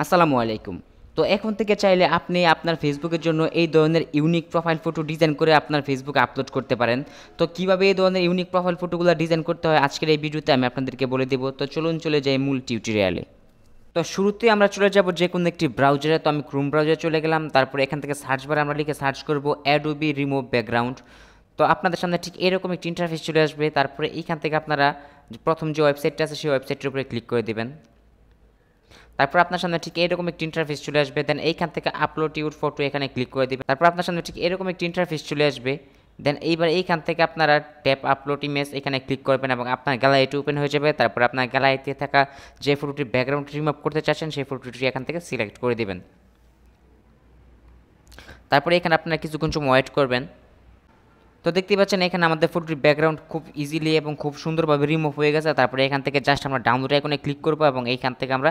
আসসালামু আলাইকুম। তো এখন থেকে চাইলে আপনি আপনার ফেসবুকের জন্য এই ধরনের ইউনিক প্রোফাইল ফটো ডিজাইন করে আপনার ফেসবুকে আপলোড করতে পারেন। তো কিভাবে এই ধরনের ইউনিক প্রোফাইল ফটোগুলো ডিজাইন করতে হয় আজকের এই ভিডিওতে আমি আপনাদেরকে বলে দেব। তো চলুন চলে যাই মূল টিউটোরিয়ালে। তো শুরুতেই আমরা চলে যাব যে কোনো একটি ব্রাউজারে। তো আমি ক্রোম ব্রাউজারে চলে গেলাম। তারপরে এখান থেকে সার্চ বারে আমরা লিখে সার্চ করব অ্যাডোবি রিমুভ ব্যাকগ্রাউন্ড। তো আপনাদের সামনে ঠিক এরকম একটি ইন্টারফেস চলে আসবে। তারপরে এইখান থেকে আপনারা প্রথম যে ওয়েবসাইটটা আছে সেই ওয়েবসাইটের উপরে ক্লিক করে দেবেন। তারপর আপনার সামনে ঠিক এরকম একটি ইন্টারফেস চলে আসবে। দেন এইখান থেকে আপলোড ইউর ফটো এখানে ক্লিক করে দিবেন। তারপর আপনার সামনে ঠিক এরকম একটি ইন্টারফেস চলে আসবে। দেন এইবার এইখান থেকে আপনারা ট্যাপ আপলোড ইমেজ এখানে ক্লিক করবেন এবং আপনার গ্যালারিটি ওপেন হয়ে যাবে। তারপর আপনার গ্যালারিতে থাকা যে ফটোটির ব্যাকগ্রাউন্ড রিমুভ করতে চাচ্ছেন সেই ফটোটি এখান থেকে সিলেক্ট করে দিবেন। তারপরে এখানে আপনারা কিছুক্ষণ সময় ওয়েট করবেন। তো দেখতে পাচ্ছেন এখানে আমাদের ফটোটির ব্যাকগ্রাউন্ড খুব ইজিলি এবং খুব সুন্দরভাবে রিমুভ হয়ে গেছে। তারপরে এখান থেকে জাস্ট আমরা ডাউনলোড আইকনে ক্লিক করব এবং এইখান থেকে আমরা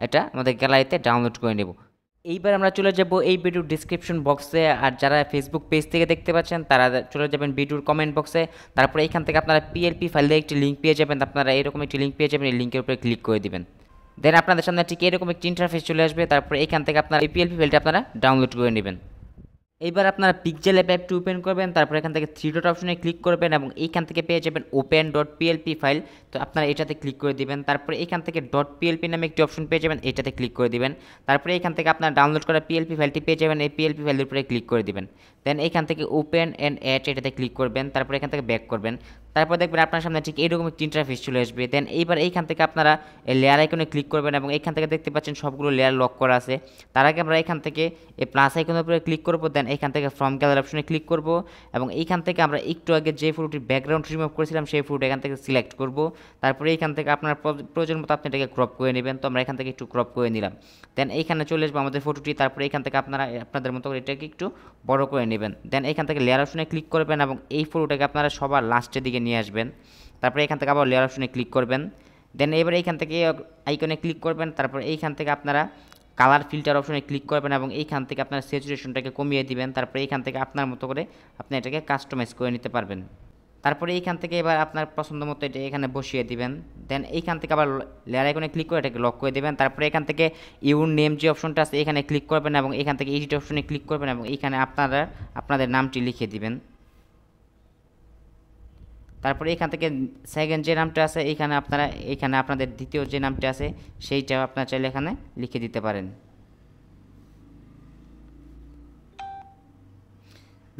এটা আমাদের গ্যালারিতে ডাউনলোড করে নেব। এইবার আমরা চলে যাব এই ভিডিওর ডিসক্রিপশন বক্সে। আর যারা ফেসবুক পেজ থেকে দেখতে পাচ্ছেন তারা চলে যাবেন ভিডিওর কমেন্ট বক্সে। তারপরে এইখান থেকে আপনারা পিএলপি ফাইলে একটি লিঙ্ক পেয়ে যাবেন। আপনারা এরকম একটি লিঙ্ক পেয়ে যাবেন, এই লিঙ্কের উপরে ক্লিক করে দিবেন। দেন আপনাদের সামনে ঠিক এরকম একটি ইন্টারফেস চলে আসবে। তারপরে এইখান থেকে আপনারা এই পিএলপি ফাইলটা আপনারা ডাউনলোড করে নেবেন। এইবার আপনারা পিক্সেল অ্যাপটি ওপেন করবেন। তারপর এখান থেকে থ্রি ডট অপশনে ক্লিক করবেন এবং এইখান থেকে পেয়ে যাবেন ওপেন ডট পিএলপি ফাইল। তো আপনারা এটাতে ক্লিক করে দিবেন। তারপরে এইখান থেকে ডট পিএলপি নামে একটি অপশন পেয়ে যাবেন, এটাতে ক্লিক করে দিবেন। তারপরে এইখান থেকে আপনারা ডাউনলোড করা পিএলপি ফাইলটি পেয়ে যাবেন, এই পিএলপি ফাইলের উপরে ক্লিক করে দিবেন। দেন এইখান থেকে ওপেন অ্যান্ড অ্যাড এটাতে ক্লিক করবেন। তারপরে এখান থেকে ব্যাক করবেন। তারপর দেখবেন আপনার সামনে ঠিক এইরকম একটি ইন্টারফেস চলে আসবে। দেন এইবার এইখান থেকে আপনারা এই লেয়ার আইকনে ক্লিক করবেন এবং এইখান থেকে দেখতে পাচ্ছেন সবগুলো লেয়ার লক করা আছে। তার আগে আমরা এখান থেকে এই প্লাস আইকনের উপরে ক্লিক করব। দেন এইখান থেকে ফ্রম গ্যালারি অপশনে ক্লিক করব এবং এইখান থেকে আমরা একটু আগে যে ফটোটির ব্যাকগ্রাউন্ড রিমুভ করেছিলাম সেই ফটো এখান থেকে সিলেক্ট করব। তারপরে এইখান থেকে আপনার প্রয়োজন মতো আপনি এটাকে ক্রপ করে নেবেন। তো আমরা এখান থেকে একটু ক্রপ করে নিলাম। দেন এইখানে চলে আসবো আমাদের ফটোটি। তারপরে এইখান থেকে আপনারা আপনাদের মতো করে এটাকে একটু বড় করে নেবেন। দেন এইখান থেকে লেয়ার অপশনে ক্লিক করবেন এবং এই ফটোটাকে আপনারা সবার লাস্টের দিকে নিয়ে আসবেন। তারপরে এখান থেকে আবার লেয়ার অপশনে ক্লিক করবেন। দেন এবার এইখান থেকে আইকনে ক্লিক করবেন। তারপর এইখান থেকে আপনারা কালার ফিল্টার অপশনে ক্লিক করবেন এবং এইখান থেকে আপনারা স্যাচুরেশনটাকে কমিয়ে দিবেন। তারপরে এইখান থেকে আপনার মতো করে আপনি এটাকে কাস্টমাইজ করে নিতে পারবেন। তারপরে এইখান থেকে এবার আপনার পছন্দ মতো এটা এখানে বসিয়ে দিবেন। দেন এইখান থেকে আবার লেয়ার আইকনে ক্লিক করে এটাকে লক করে দেবেন। তারপরে এখান থেকে ইউর নেম যে অপশনটা আছে এখানে ক্লিক করবেন এবং এখান থেকে এডিট অপশনে ক্লিক করবেন এবং এইখানে আপনারা আপনাদের নামটি লিখে দিবেন। তারপরে এখান থেকে সেকেন্ড যে নামটা আছে এখানে আপনাদের দ্বিতীয় যে নামটা আছে সেইটা আপনারা চাইলে এখানে লিখে দিতে পারেন।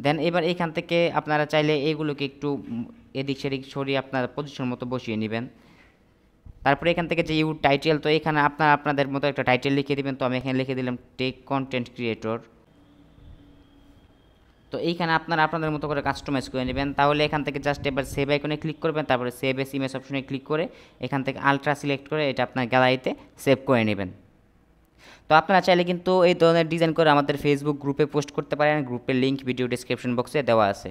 দেন এবার এইখান থেকে আপনারা চাইলে এইগুলোকে একটু এদিক সেদিক সরিয়ে আপনার পজিশন মতো বসিয়ে নেবেন। তারপরে এখান থেকে যে ইউ টাইটেল, তো এখানে আপনাদের মতো একটা টাইটেল লিখে দিবেন। তো আমি এখানে লিখে দিলাম টেক কন্টেন্ট ক্রিয়েটর। তো এইখানে আপনারা আপনাদের মতো করে কাস্টমাইজ করে নেবেন। তাহলে এখান থেকে জাস্ট এবার সেভ আইকনে ক্লিক করবেন। তারপরে সেভ এস ইমেজ অপশনে ক্লিক করে এখান থেকে আলট্রা সিলেক্ট করে এটা আপনার গ্যালারিতে সেভ করে নেবেন। তো আপনারা চাইলে কিন্তু এই ধরনের ডিজাইন করে আমাদের ফেসবুক গ্রুপে পোস্ট করতে পারেন। গ্রুপের লিঙ্ক ভিডিও ডেসক্রিপশন বক্সে দেওয়া আছে।